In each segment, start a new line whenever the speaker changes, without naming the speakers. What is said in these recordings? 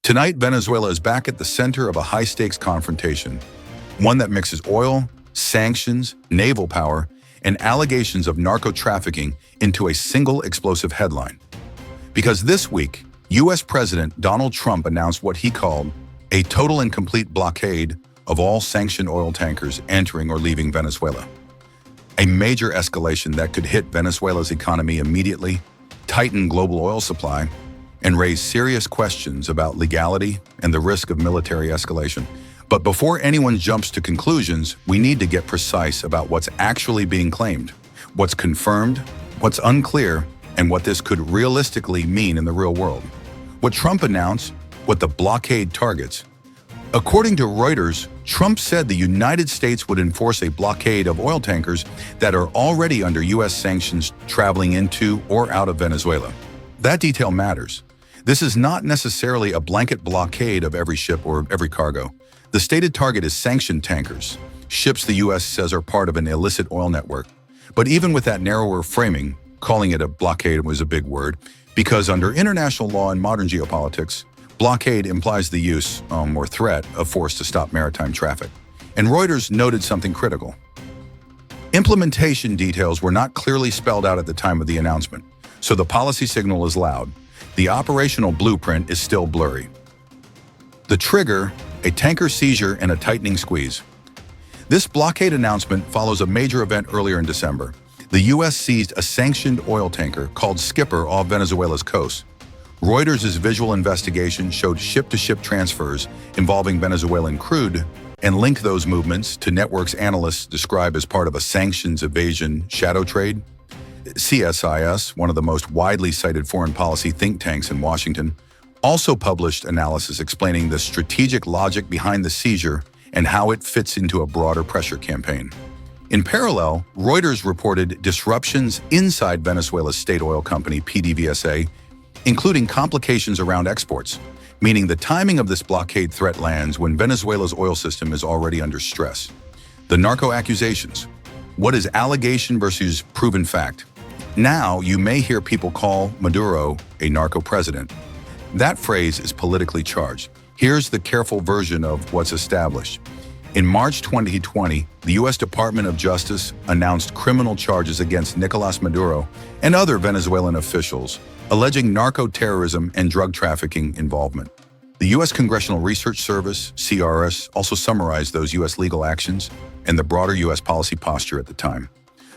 Tonight, Venezuela is back at the center of a high-stakes confrontation, one that mixes oil, sanctions, naval power, and allegations of narco-trafficking into a single explosive headline. Because this week, U.S. President Donald Trump announced what he called a total and complete blockade of all sanctioned oil tankers entering or leaving Venezuela. A major escalation that could hit Venezuela's economy immediately, tighten global oil supply, and raise serious questions about legality and the risk of military escalation. But before anyone jumps to conclusions, we need to get precise about what's actually being claimed, what's confirmed, what's unclear, and what this could realistically mean in the real world. What Trump announced, what the blockade targets. According to Reuters, Trump said the United States would enforce a blockade of oil tankers that are already under U.S. sanctions traveling into or out of Venezuela. That detail matters. This is not necessarily a blanket blockade of every ship or every cargo. The stated target is sanctioned tankers, ships the U.S. says are part of an illicit oil network. But even with that narrower framing, calling it a blockade was a big word, because under international law and modern geopolitics, blockade implies the use or threat of force to stop maritime traffic. And Reuters noted something critical. Implementation details were not clearly spelled out at the time of the announcement, so the policy signal is loud. The operational blueprint is still blurry. The trigger, a tanker seizure and a tightening squeeze. This blockade announcement follows a major event earlier in December. The U.S. seized a sanctioned oil tanker called Skipper off Venezuela's coast. Reuters' visual investigation showed ship-to-ship transfers involving Venezuelan crude and linked those movements to networks analysts describe as part of a sanctions evasion shadow trade. CSIS, one of the most widely cited foreign policy think tanks in Washington, also published analysis explaining the strategic logic behind the seizure and how it fits into a broader pressure campaign. In parallel, Reuters reported disruptions inside Venezuela's state oil company, PDVSA, including complications around exports, meaning the timing of this blockade threat lands when Venezuela's oil system is already under stress. The narco accusations. What is allegation versus proven fact? Now, you may hear people call Maduro a narco-president. That phrase is politically charged. Here's the careful version of what's established. In March 2020, the U.S. Department of Justice announced criminal charges against Nicolás Maduro and other Venezuelan officials, alleging narco-terrorism and drug trafficking involvement. The U.S. Congressional Research Service, CRS, also summarized those U.S. legal actions and the broader U.S. policy posture at the time.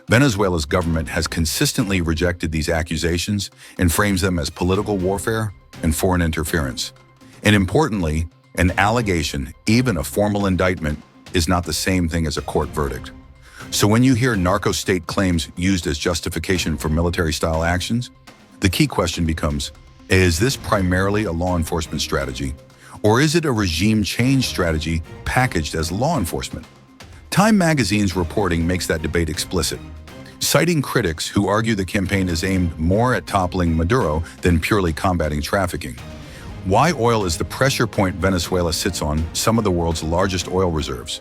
Venezuela's government has consistently rejected these accusations and frames them as political warfare and foreign interference. And importantly, an allegation, even a formal indictment, is not the same thing as a court verdict. So when you hear narco-state claims used as justification for military-style actions, the key question becomes, is this primarily a law enforcement strategy, or is it a regime change strategy packaged as law enforcement? Time magazine's reporting makes that debate explicit, citing critics who argue the campaign is aimed more at toppling Maduro than purely combating trafficking. Why oil is the pressure point Venezuela sits on some of the world's largest oil reserves.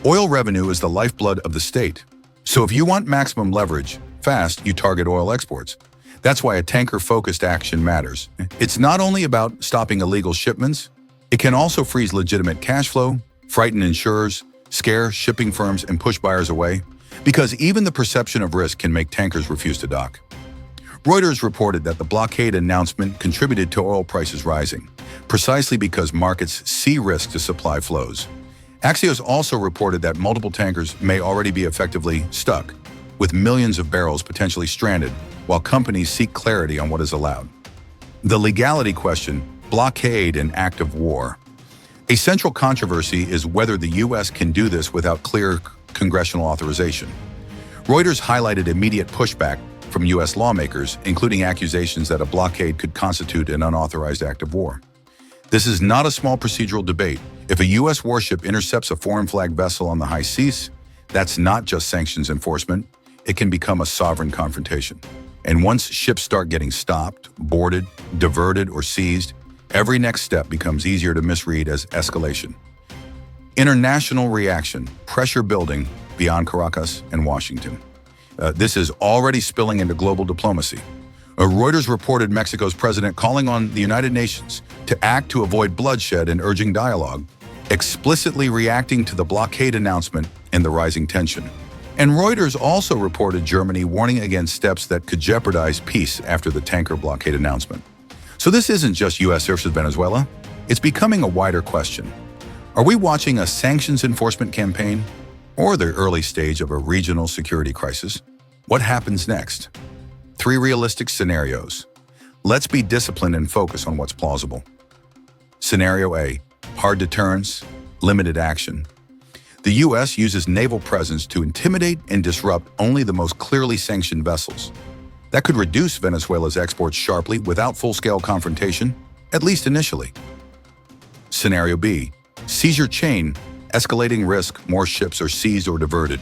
Oil revenue is the lifeblood of the state. So if you want maximum leverage, fast, you target oil exports. That's why a tanker-focused action matters. It's not only about stopping illegal shipments, it can also freeze legitimate cash flow, frighten insurers, scare shipping firms, and push buyers away, because even the perception of risk can make tankers refuse to dock. Reuters reported that the blockade announcement contributed to oil prices rising, precisely because markets see risk to supply flows. Axios also reported that multiple tankers may already be effectively stuck, with millions of barrels potentially stranded, while companies seek clarity on what is allowed. The legality question, blockade and act of war. A central controversy is whether the U.S. can do this without clear congressional authorization. Reuters highlighted immediate pushback from U.S. lawmakers, including accusations that a blockade could constitute an unauthorized act of war. This is not a small procedural debate. If a U.S. warship intercepts a foreign flag vessel on the high seas, that's not just sanctions enforcement, it can become a sovereign confrontation. And once ships start getting stopped, boarded, diverted, or seized, every next step becomes easier to misread as escalation. International reaction, pressure building beyond Caracas and Washington. This is already spilling into global diplomacy. Reuters reported Mexico's president calling on the United Nations to act to avoid bloodshed and urging dialogue, explicitly reacting to the blockade announcement and the rising tension. And Reuters also reported Germany warning against steps that could jeopardize peace after the tanker blockade announcement. So this isn't just U.S. versus Venezuela. It's becoming a wider question. Are we watching a sanctions enforcement campaign or the early stage of a regional security crisis? What happens next? 3 realistic scenarios. Let's be disciplined and focus on what's plausible. Scenario A, hard deterrence, limited action. The U.S. uses naval presence to intimidate and disrupt only the most clearly sanctioned vessels. That could reduce Venezuela's exports sharply without full-scale confrontation, at least initially. Scenario B, seizure chain, escalating risk, more ships are seized or diverted.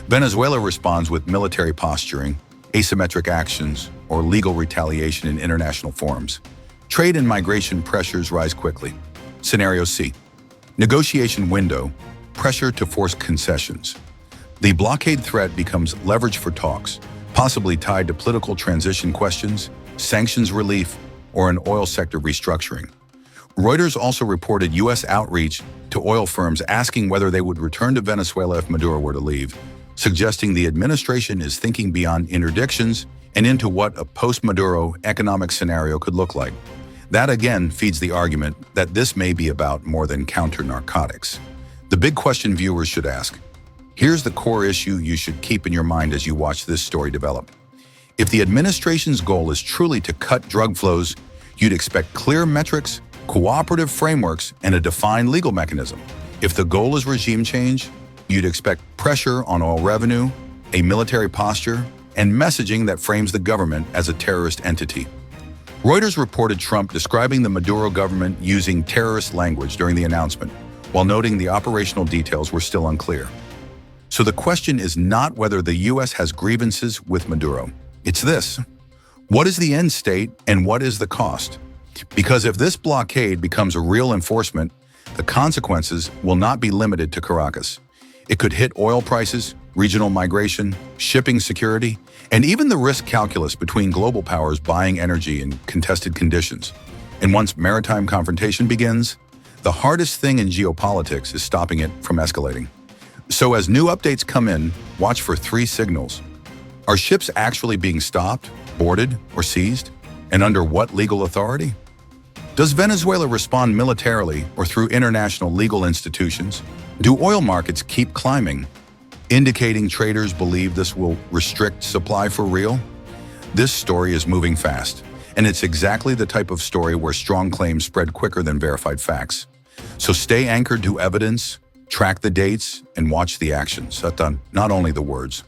Venezuela responds with military posturing, asymmetric actions, or legal retaliation in international forums. Trade and migration pressures rise quickly. Scenario C, negotiation window, pressure to force concessions. The blockade threat becomes leverage for talks, possibly tied to political transition questions, sanctions relief, or an oil sector restructuring. Reuters also reported U.S. outreach to oil firms asking whether they would return to Venezuela if Maduro were to leave, suggesting the administration is thinking beyond interdictions and into what a post-Maduro economic scenario could look like. That again feeds the argument that this may be about more than counter-narcotics. The big question viewers should ask. Here's the core issue you should keep in your mind as you watch this story develop. If the administration's goal is truly to cut drug flows, you'd expect clear metrics, cooperative frameworks, and a defined legal mechanism. If the goal is regime change, you'd expect pressure on oil revenue, a military posture, and messaging that frames the government as a terrorist entity. Reuters reported Trump describing the Maduro government using terrorist language during the announcement, while noting the operational details were still unclear. So the question is not whether the U.S. has grievances with Maduro. It's this: what is the end state and what is the cost? Because if this blockade becomes a real enforcement, the consequences will not be limited to Caracas. It could hit oil prices, regional migration, shipping security, and even the risk calculus between global powers buying energy in contested conditions. And once maritime confrontation begins, the hardest thing in geopolitics is stopping it from escalating. So as new updates come in, watch for 3 signals. Are ships actually being stopped, boarded, or seized? And under what legal authority? Does Venezuela respond militarily or through international legal institutions? Do oil markets keep climbing, indicating traders believe this will restrict supply for real? This story is moving fast, and it's exactly the type of story where strong claims spread quicker than verified facts. So stay anchored to evidence, track the dates, and watch the actions, not only the words.